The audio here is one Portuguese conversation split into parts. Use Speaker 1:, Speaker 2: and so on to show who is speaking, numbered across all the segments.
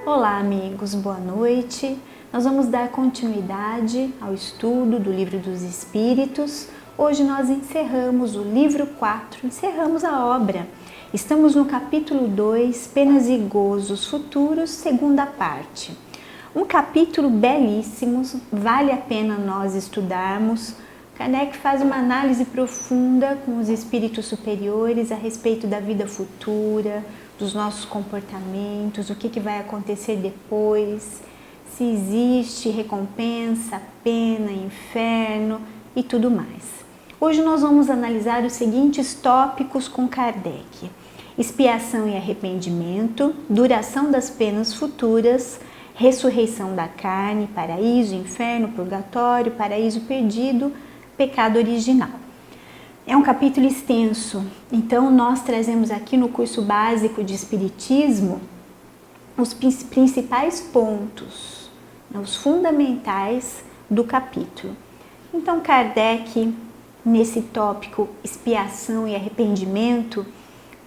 Speaker 1: Olá, amigos, boa noite. Nós vamos dar continuidade ao estudo do Livro dos Espíritos. Hoje nós encerramos o livro 4, encerramos a obra. Estamos no capítulo 2, Penas e Gozos Futuros, segunda parte. Um capítulo belíssimo, vale a pena nós estudarmos. Kardec faz uma análise profunda com os espíritos superiores a respeito da vida futura, dos nossos comportamentos, o que vai acontecer depois, se existe recompensa, pena, inferno e tudo mais. Hoje nós vamos analisar os seguintes tópicos com Kardec: expiação e arrependimento, duração das penas futuras, ressurreição da carne, paraíso, inferno, purgatório, paraíso perdido, pecado original. É um capítulo extenso, então nós trazemos aqui no curso básico de Espiritismo os principais pontos, os fundamentais do capítulo. Então Kardec, nesse tópico expiação e arrependimento,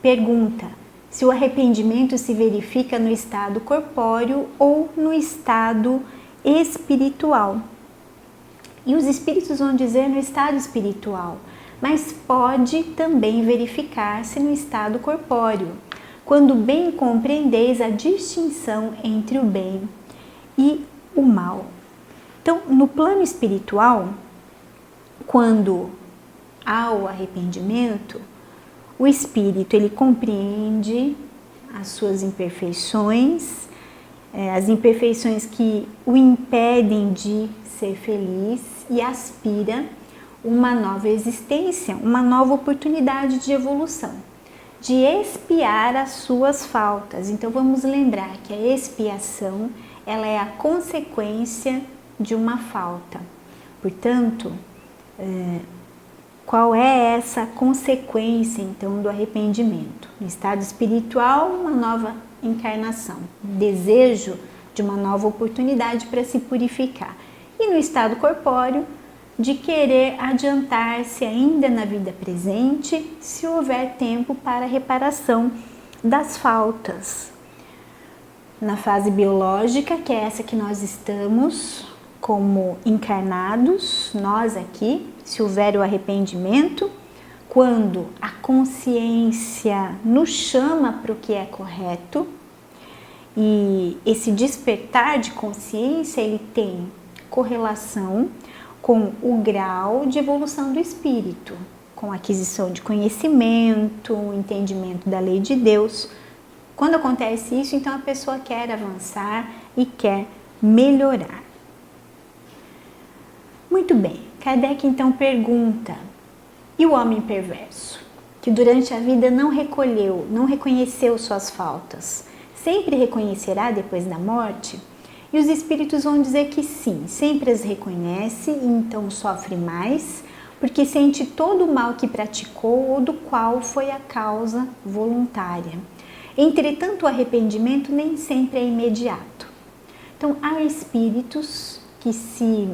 Speaker 1: pergunta se o arrependimento se verifica no estado corpóreo ou no estado espiritual. E os espíritos vão dizer no estado espiritual, mas pode também verificar-se no estado corpóreo, quando bem compreendeis a distinção entre o bem e o mal. Então, no plano espiritual, quando há o arrependimento, o espírito ele compreende as suas imperfeições, as imperfeições que o impedem de ser feliz e aspira uma nova existência, uma nova oportunidade de evolução, de expiar as suas faltas. Então vamos lembrar que a expiação, ela é a consequência de uma falta. Portanto, qual é essa consequência então do arrependimento? No estado espiritual, uma nova encarnação, desejo de uma nova oportunidade para se purificar. E no estado corpóreo, de querer adiantar-se ainda na vida presente, se houver tempo para reparação das faltas. Na fase biológica, que é essa que nós estamos como encarnados, nós aqui, se houver o arrependimento, quando a consciência nos chama para o que é correto, e esse despertar de consciência, ele tem correlação com o grau de evolução do espírito, com a aquisição de conhecimento, o entendimento da lei de Deus. Quando acontece isso, então a pessoa quer avançar e quer melhorar. Muito bem, Kardec então pergunta: e o homem perverso, que durante a vida não reconheceu suas faltas, sempre reconhecerá depois da morte? E os espíritos vão dizer que sim, sempre as reconhece e então sofre mais, porque sente todo o mal que praticou ou do qual foi a causa voluntária. Entretanto, o arrependimento nem sempre é imediato. Então, há espíritos que se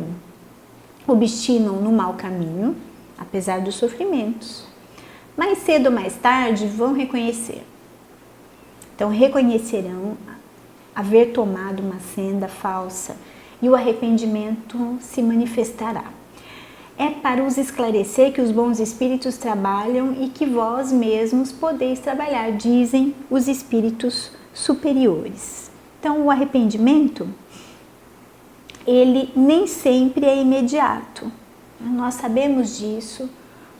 Speaker 1: obstinam no mau caminho, apesar dos sofrimentos. Mais cedo ou mais tarde vão reconhecer. Então, reconhecerão haver tomado uma senda falsa e o arrependimento se manifestará. É para os esclarecer que os bons espíritos trabalham e que vós mesmos podeis trabalhar, dizem os espíritos superiores. Então, o arrependimento, ele nem sempre é imediato. Nós sabemos disso,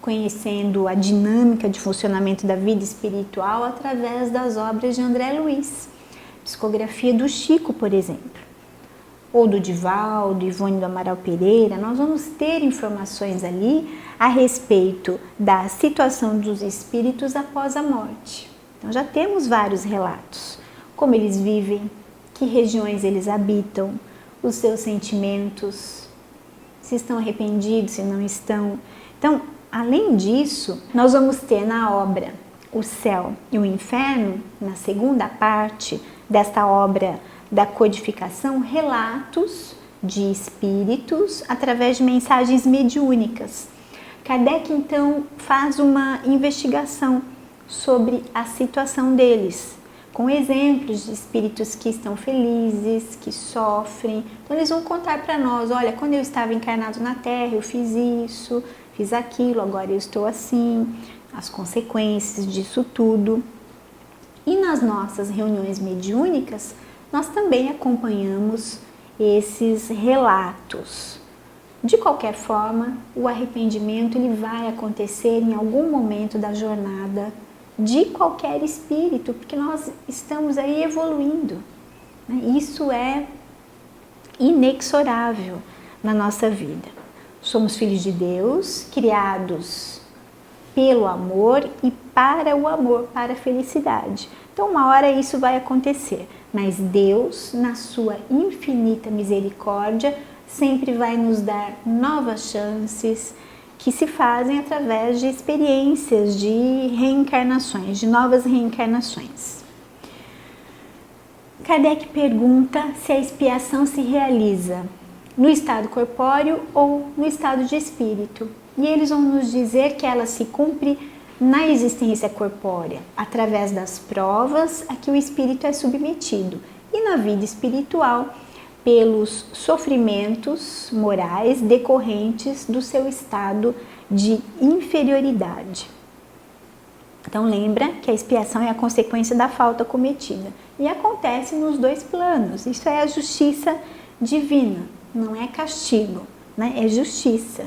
Speaker 1: conhecendo a dinâmica de funcionamento da vida espiritual através das obras de André Luiz. Psicografia do Chico, por exemplo, ou do Divaldo, Ivone do Amaral Pereira. Nós vamos ter informações ali a respeito da situação dos espíritos após a morte. Então já temos vários relatos, como eles vivem, que regiões eles habitam, os seus sentimentos, se estão arrependidos, se não estão. Então, além disso, nós vamos ter na obra O Céu e o Inferno, na segunda parte desta obra da codificação, relatos de espíritos através de mensagens mediúnicas. Kardec então faz uma investigação sobre a situação deles, com exemplos de espíritos que estão felizes, que sofrem. Então eles vão contar para nós, olha, quando eu estava encarnado na Terra, eu fiz isso, fiz aquilo, agora eu estou assim, as consequências disso tudo. E nas nossas reuniões mediúnicas, nós também acompanhamos esses relatos. De qualquer forma, o arrependimento ele vai acontecer em algum momento da jornada de qualquer espírito, porque nós estamos aí evoluindo, né? Isso é inexorável na nossa vida. Somos filhos de Deus, criados pelo amor e para o amor, para a felicidade. Então, uma hora isso vai acontecer, mas Deus, na sua infinita misericórdia, sempre vai nos dar novas chances que se fazem através de experiências de reencarnações, de novas reencarnações. Kardec pergunta se a expiação se realiza no estado corpóreo ou no estado de espírito. E eles vão nos dizer que ela se cumpre na existência corpórea, através das provas a que o espírito é submetido, e na vida espiritual, pelos sofrimentos morais decorrentes do seu estado de inferioridade. Então lembra que a expiação é a consequência da falta cometida e acontece nos dois planos. Isso é a justiça divina, não é castigo, né? É justiça,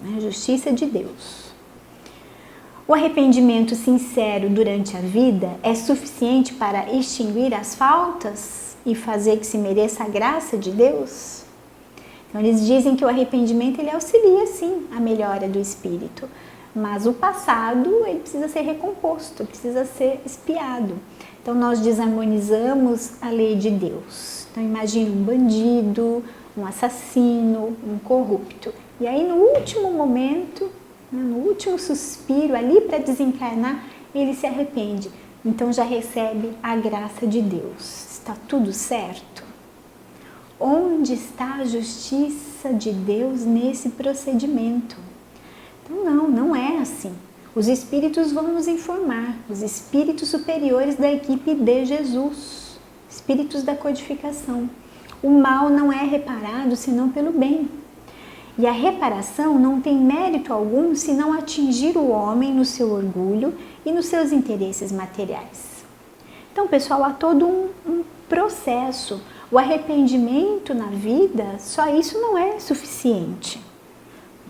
Speaker 1: né? Justiça de Deus. O arrependimento sincero durante a vida é suficiente para extinguir as faltas e fazer que se mereça a graça de Deus? Então eles dizem que o arrependimento ele auxilia sim a melhora do espírito, mas o passado ele precisa ser recomposto, precisa ser expiado. Então nós desarmonizamos a lei de Deus. Então imagine um bandido, um assassino, um corrupto. E aí no último momento, no último suspiro, ali para desencarnar, ele se arrepende. Então já recebe a graça de Deus. Está tudo certo? Onde está a justiça de Deus nesse procedimento? Então não é assim. Os espíritos vão nos informar, os espíritos superiores da equipe de Jesus, espíritos da codificação. O mal não é reparado senão pelo bem. E a reparação não tem mérito algum se não atingir o homem no seu orgulho e nos seus interesses materiais. Então, pessoal, há todo um processo. O arrependimento na vida, só isso não é suficiente,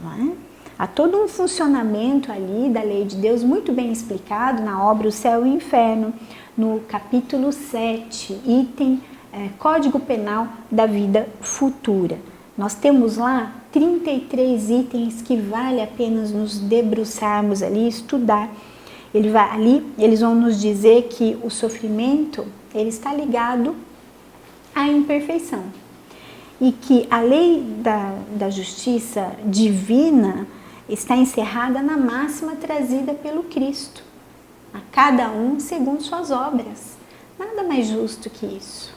Speaker 1: não é? Há todo um funcionamento ali da lei de Deus muito bem explicado na obra O Céu e o Inferno, no capítulo 7, item Código Penal da Vida Futura. Nós temos lá 33 itens que vale a pena nos debruçarmos ali, estudar. Eles vão nos dizer que o sofrimento ele está ligado à imperfeição e que a lei da justiça divina está encerrada na máxima trazida pelo Cristo, a cada um segundo suas obras. Nada mais justo que isso,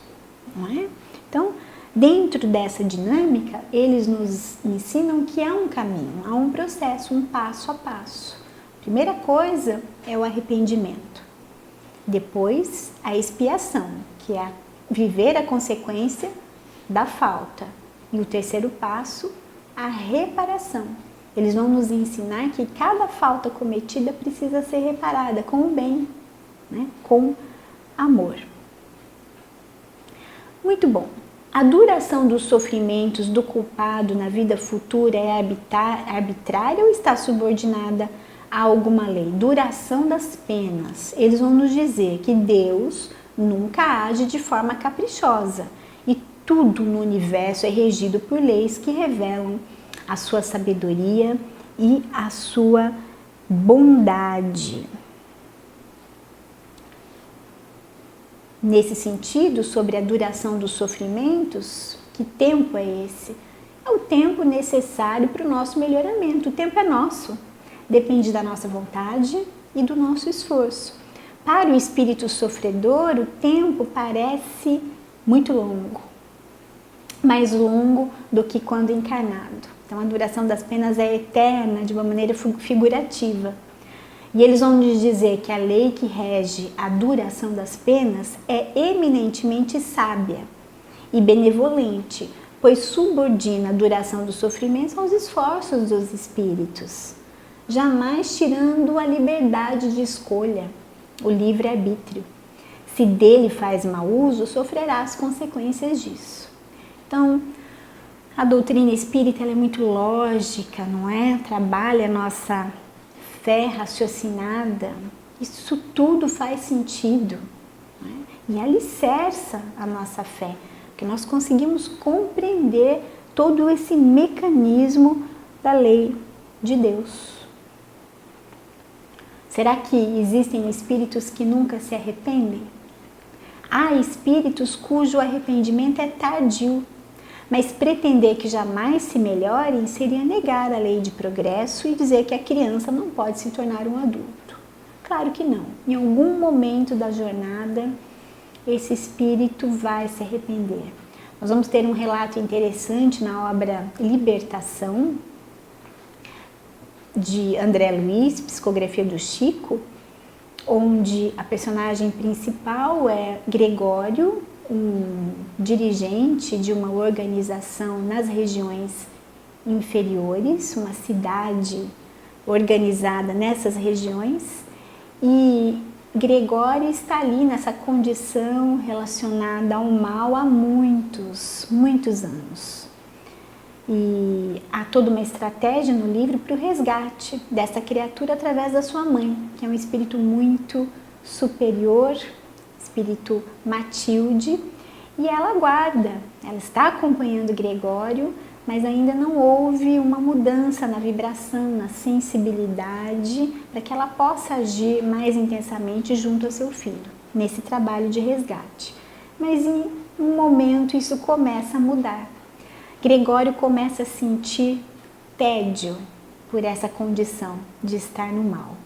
Speaker 1: não é? Então, dentro dessa dinâmica, eles nos ensinam que há um caminho, há um processo, um passo a passo. Primeira coisa é o arrependimento, depois a expiação, que é viver a consequência da falta, e o terceiro passo, a reparação. Eles vão nos ensinar que cada falta cometida precisa ser reparada com o bem, né? Com amor. Muito bom. A duração dos sofrimentos do culpado na vida futura é arbitrária ou está subordinada a alguma lei? Duração das penas. Eles vão nos dizer que Deus nunca age de forma caprichosa e tudo no universo é regido por leis que revelam a sua sabedoria e a sua bondade. Nesse sentido, sobre a duração dos sofrimentos, que tempo é esse? É o tempo necessário para o nosso melhoramento. O tempo é nosso, depende da nossa vontade e do nosso esforço. Para o espírito sofredor, o tempo parece muito longo, mais longo do que quando encarnado. Então, a duração das penas é eterna, de uma maneira figurativa. E eles vão nos dizer que a lei que rege a duração das penas é eminentemente sábia e benevolente, pois subordina a duração do sofrimento aos esforços dos espíritos, jamais tirando a liberdade de escolha, o livre-arbítrio. Se dele faz mau uso, sofrerá as consequências disso. Então, a doutrina espírita ela é muito lógica, não é? Trabalha a nossa fé raciocinada. Isso tudo faz sentido, não é? E alicerça a nossa fé, porque nós conseguimos compreender todo esse mecanismo da lei de Deus. Será que existem espíritos que nunca se arrependem? Há espíritos cujo arrependimento é tardio, mas pretender que jamais se melhorem seria negar a lei de progresso e dizer que a criança não pode se tornar um adulto. Claro que não. Em algum momento da jornada, esse espírito vai se arrepender. Nós vamos ter um relato interessante na obra Libertação, de André Luiz, Psicografia do Chico, onde a personagem principal é Gregório, um dirigente de uma organização nas regiões inferiores, uma cidade organizada nessas regiões, e Gregório está ali nessa condição relacionada ao mal há muitos anos. E há toda uma estratégia no livro para o resgate dessa criatura através da sua mãe, que é um espírito muito superior, espírito Matilde, e ela aguarda, ela está acompanhando Gregório, mas ainda não houve uma mudança na vibração, na sensibilidade, para que ela possa agir mais intensamente junto ao seu filho, nesse trabalho de resgate. Mas em um momento isso começa a mudar. Gregório começa a sentir tédio por essa condição de estar no mal.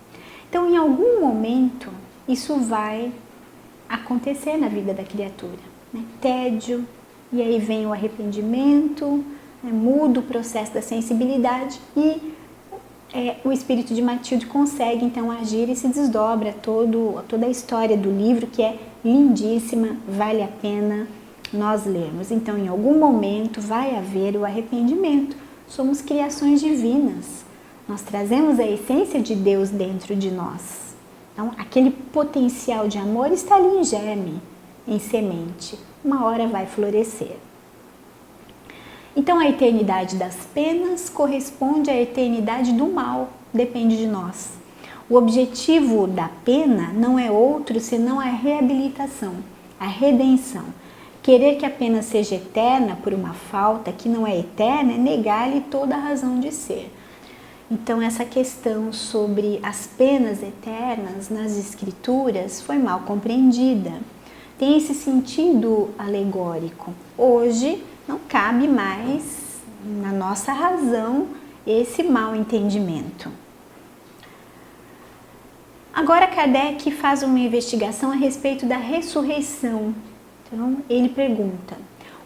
Speaker 1: Então, em algum momento, isso vai acontecer na vida da criatura, né? Tédio, e aí vem o arrependimento, né? Muda o processo da sensibilidade e o espírito de Matilde consegue então agir e se desdobra toda a história do livro, que é lindíssima, vale a pena nós lermos. Então, em algum momento vai haver o arrependimento. Somos criações divinas. Nós trazemos a essência de Deus dentro de nós. Então, aquele potencial de amor está ali em germe, em semente. Uma hora vai florescer. Então, a eternidade das penas corresponde à eternidade do mal. Depende de nós. O objetivo da pena não é outro senão a reabilitação, a redenção. Querer que a pena seja eterna por uma falta que não é eterna é negar-lhe toda a razão de ser. Então, essa questão sobre as penas eternas nas escrituras foi mal compreendida. Tem esse sentido alegórico. Hoje não cabe mais na nossa razão esse mau entendimento. Agora Kardec faz uma investigação a respeito da ressurreição. Então, ele pergunta: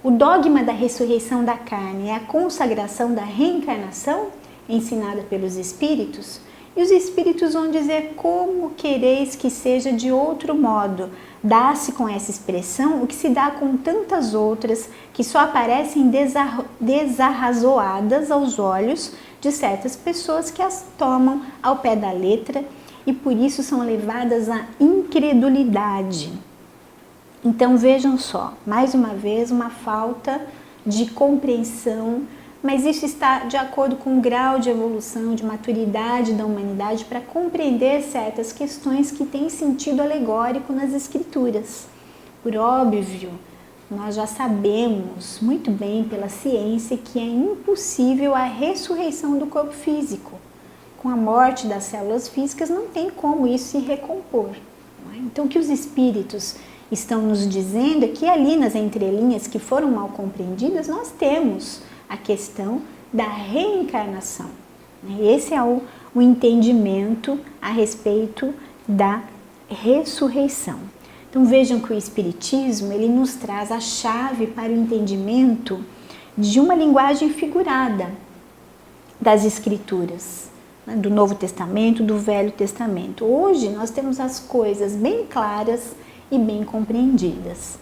Speaker 1: o dogma da ressurreição da carne é a consagração da reencarnação ensinada pelos espíritos? E os espíritos vão dizer: como quereis que seja de outro modo? Dá-se com essa expressão o que se dá com tantas outras que só aparecem desarrazoadas aos olhos de certas pessoas que as tomam ao pé da letra e por isso são levadas à incredulidade. Então vejam só, mais uma vez uma falta de compreensão, mas isso está de acordo com o grau de evolução, de maturidade da humanidade para compreender certas questões que têm sentido alegórico nas escrituras. Por óbvio, nós já sabemos muito bem pela ciência que é impossível a ressurreição do corpo físico. Com a morte das células físicas não tem como isso se recompor. Não é? Então o que os espíritos estão nos dizendo é que ali nas entrelinhas que foram mal compreendidas nós temos a questão da reencarnação. Esse é o entendimento a respeito da ressurreição. Então vejam que o Espiritismo ele nos traz a chave para o entendimento de uma linguagem figurada das Escrituras. né, do Novo Testamento, do Velho Testamento. Hoje nós temos as coisas bem claras e bem compreendidas.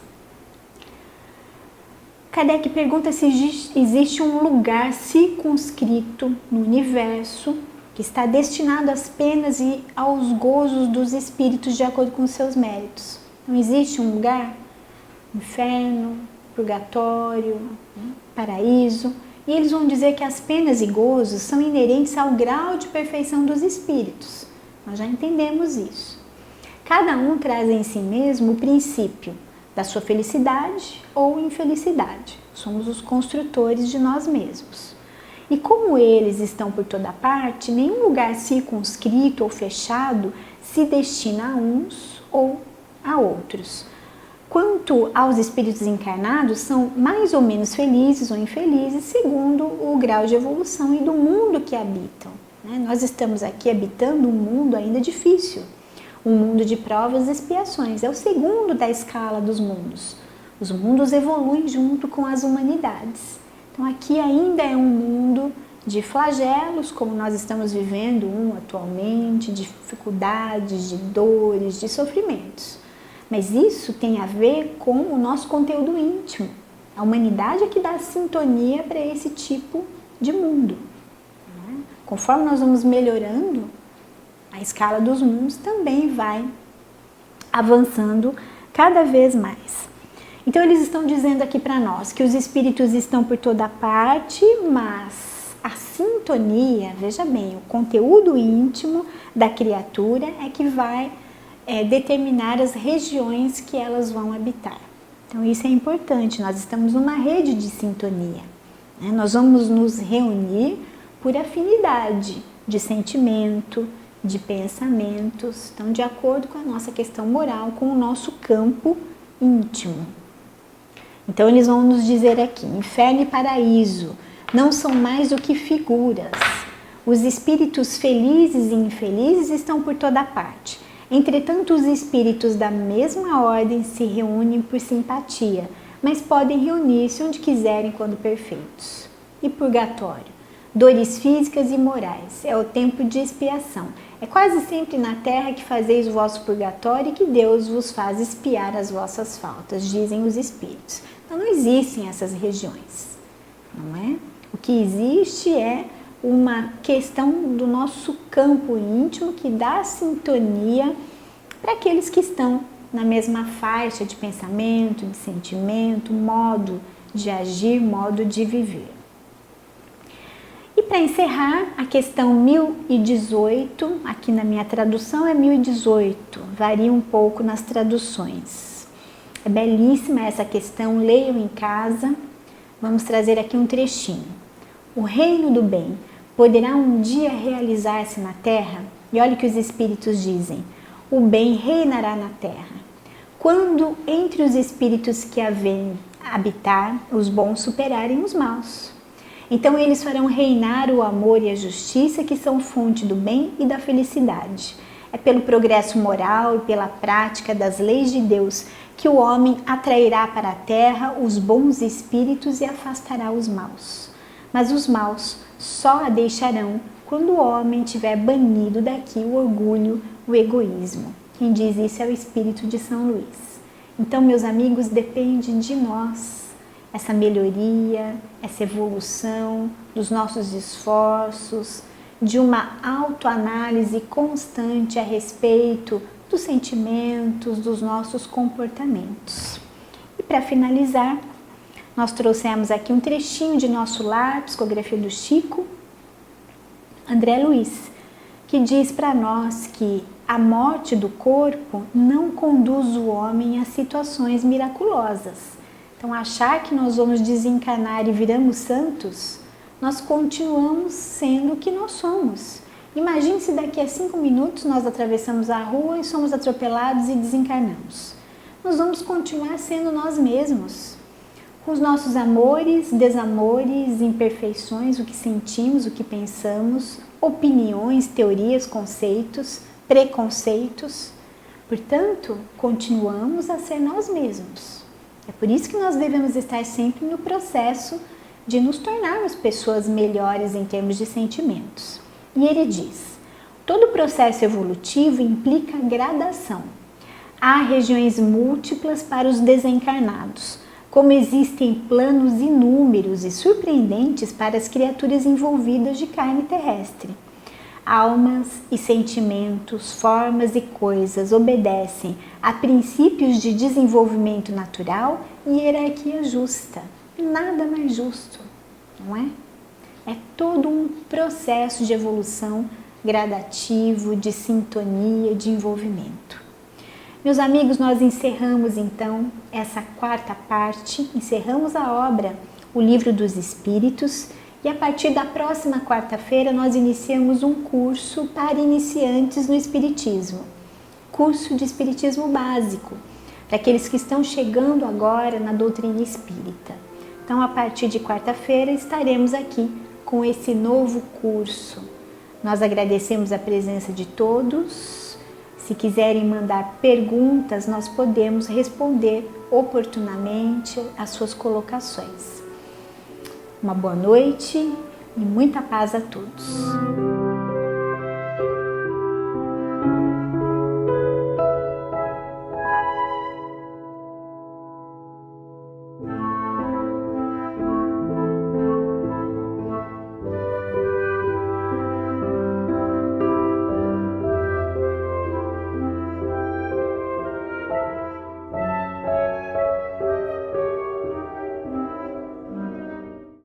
Speaker 1: Kardec pergunta se existe um lugar circunscrito no universo que está destinado às penas e aos gozos dos espíritos de acordo com seus méritos. Não existe um lugar? Inferno, purgatório, paraíso. E eles vão dizer que as penas e gozos são inerentes ao grau de perfeição dos espíritos. Nós já entendemos isso. Cada um traz em si mesmo o princípio da sua felicidade ou infelicidade. Somos os construtores de nós mesmos. E como eles estão por toda parte, nenhum lugar circunscrito ou fechado se destina a uns ou a outros. Quanto aos espíritos encarnados, são mais ou menos felizes ou infelizes segundo o grau de evolução e do mundo que habitam. Nós estamos aqui habitando um mundo ainda difícil, um mundo de provas e expiações. É o segundo da escala dos mundos. Os mundos evoluem junto com as humanidades. Então aqui ainda é um mundo de flagelos, como nós estamos vivendo atualmente, de dificuldades, de dores, de sofrimentos. Mas isso tem a ver com o nosso conteúdo íntimo. A humanidade é que dá sintonia para esse tipo de mundo. Conforme nós vamos melhorando, a escala dos mundos também vai avançando cada vez mais. Então eles estão dizendo aqui para nós que os espíritos estão por toda parte, mas a sintonia, veja bem, o conteúdo íntimo da criatura é que vai determinar as regiões que elas vão habitar. Então isso é importante, nós estamos numa rede de sintonia. Nós vamos nos reunir por afinidade de sentimento, de pensamentos, então de acordo com a nossa questão moral, com o nosso campo íntimo. Então eles vão nos dizer aqui, inferno e paraíso não são mais do que figuras. Os espíritos felizes e infelizes estão por toda parte. Entretanto, os espíritos da mesma ordem se reúnem por simpatia, mas podem reunir-se onde quiserem quando perfeitos. E purgatório? Dores físicas e morais, é o tempo de expiação. É quase sempre na terra que fazeis o vosso purgatório e que Deus vos faz expiar as vossas faltas, dizem os espíritos. Então não existem essas regiões, não é? O que existe é uma questão do nosso campo íntimo que dá sintonia para aqueles que estão na mesma faixa de pensamento, de sentimento, modo de agir, modo de viver. E para encerrar, a questão 1018, aqui na minha tradução é 1018, varia um pouco nas traduções. É belíssima essa questão, leiam em casa. Vamos trazer aqui um trechinho. O reino do bem poderá um dia realizar-se na terra? E olha o que os espíritos dizem. O bem reinará na terra. Quando entre os espíritos que a veem habitar, os bons superarem os maus. Então eles farão reinar o amor e a justiça que são fonte do bem e da felicidade. É pelo progresso moral e pela prática das leis de Deus que o homem atrairá para a terra os bons espíritos e afastará os maus. Mas os maus só a deixarão quando o homem tiver banido daqui o orgulho, o egoísmo. Quem diz isso é o Espírito de São Luís. Então, meus amigos, depende de nós essa melhoria, essa evolução dos nossos esforços, de uma autoanálise constante a respeito dos sentimentos, dos nossos comportamentos. E para finalizar, nós trouxemos aqui um trechinho de Nosso Lar, Psicografia do Chico, André Luiz, que diz para nós que a morte do corpo não conduz o homem a situações miraculosas. Então, achar que nós vamos desencarnar e viramos santos, nós continuamos sendo o que nós somos. Imagine se daqui a 5 minutos nós atravessamos a rua e somos atropelados e desencarnamos. Nós vamos continuar sendo nós mesmos, com os nossos amores, desamores, imperfeições, o que sentimos, o que pensamos, opiniões, teorias, conceitos, preconceitos. Portanto, continuamos a ser nós mesmos. É por isso que nós devemos estar sempre no processo de nos tornarmos pessoas melhores em termos de sentimentos. E ele diz: todo processo evolutivo implica gradação. Há regiões múltiplas para os desencarnados, como existem planos inúmeros e surpreendentes para as criaturas envolvidas de carne terrestre. Almas e sentimentos, formas e coisas obedecem a princípios de desenvolvimento natural e hierarquia justa. Nada mais justo, não é? É todo um processo de evolução gradativo, de sintonia, de envolvimento. Meus amigos, nós encerramos então essa quarta parte, encerramos a obra, o Livro dos Espíritos, e a partir da próxima quarta-feira nós iniciamos um curso para iniciantes no Espiritismo, curso de Espiritismo básico, para aqueles que estão chegando agora na doutrina espírita. Então, a partir de quarta-feira estaremos aqui com esse novo curso. Nós agradecemos a presença de todos. Se quiserem mandar perguntas, nós podemos responder oportunamente às suas colocações. Uma boa noite e muita paz a todos.